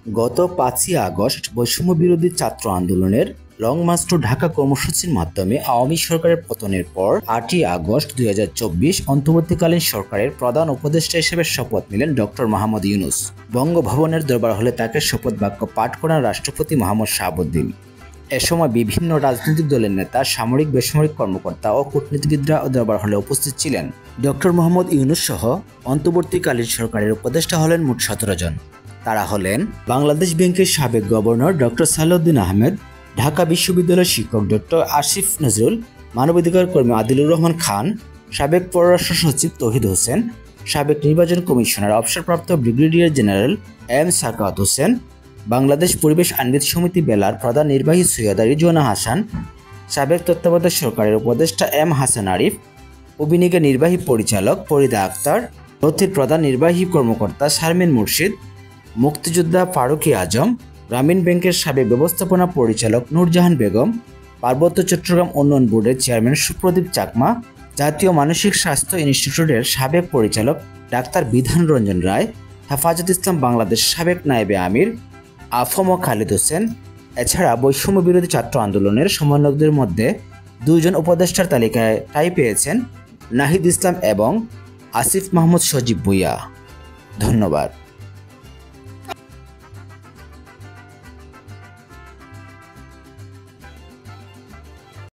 গত ৫ই আগস্ট বৈষম্য বিরোধী ছাত্র আন্দোলনের লং মার্চ টু ঢাকা কর্মসূচির মাধ্যমে আওয়ামী সরকারের পতনের পর ৮ই আগস্ট ২০২৪ অন্তর্বর্তীকালীন সরকারের প্রধান উপদেষ্টা হিসেবে শপথ নিলেন ডক্টর মোহাম্মদ ইউনূস। বঙ্গভবনের দরবার হলে তাকে শপথ বাক্য পাঠ করান রাষ্ট্রপতি মোহাম্মদ শাহাবুদ্দিন। এ সময় বিভিন্ন রাজনৈতিক দলের নেতা, সামরিক বেসামরিক কর্মকর্তা ও কূটনীতিবিদরা দরবার হলে উপস্থিত ছিলেন। ডক্টর মোহাম্মদ ইউনূস সহ অন্তর্বর্তীকালীন সরকারের উপদেষ্টা হলেন মোট ১৭ জন। তারা হলেন বাংলাদেশ ব্যাংকের সাবেক গভর্নর ডক্টর সালাউদ্দিন আহমেদ, ঢাকা বিশ্ববিদ্যালয়ের শিক্ষক ডক্টর আসিফ নজরুল, মানবাধিকার কর্মী আদিলুর রহমান খান, সাবেক পররাষ্ট্র সচিব তৌহিদ হোসেন, সাবেক নির্বাচন কমিশনার অবসরপ্রাপ্ত brigadier general M Sakhawat Hossain, Bangladesh পরিবেশ আইনবিদ সমিতি বেলার প্রধান নির্বাহী সৈয়দা রিজওয়ানা হাসান, সাবেক তত্ত্বাবধায়ক সরকারের উপদেষ্টা এম হাসান আরিফ, অবিনিকা নির্বাহী পরিচালক ফরিদা আক্তার, রথির প্রধান নির্বাহী কর্মকর্তা শারমিন মুর্শিদ, মুক্তিযোদ্ধা ফারুকী আজম, গ্রামীণ ব্যাংকের সাবেক ব্যবস্থাপনা পরিচালক নূরজাহান বেগম, পার্বত্য চট্টগ্রাম উন্নয়ন বোর্ডের চেয়ারম্যান সুপ্রদীপ চাকমা, জাতীয় মানসিক স্বাস্থ্য ইনস্টিটিউটের সাবেক পরিচালক ডাক্তার বিধান রঞ্জন রায়, হেফাজত ইসলাম বাংলাদেশ সাবেক নায়েবে আমির আফম খালিদ হোসেন। এছাড়া বৈষম্য বিরোধী ছাত্র আন্দোলনের সমন্বয়কদের মধ্যে ২ জন উপদেষ্টার তালিকায় ঠাঁই পেয়েছেন নাহিদ ইসলাম এবং আসিফ মাহমুদ সজীব ভুঁইয়া। ধন্যবাদ।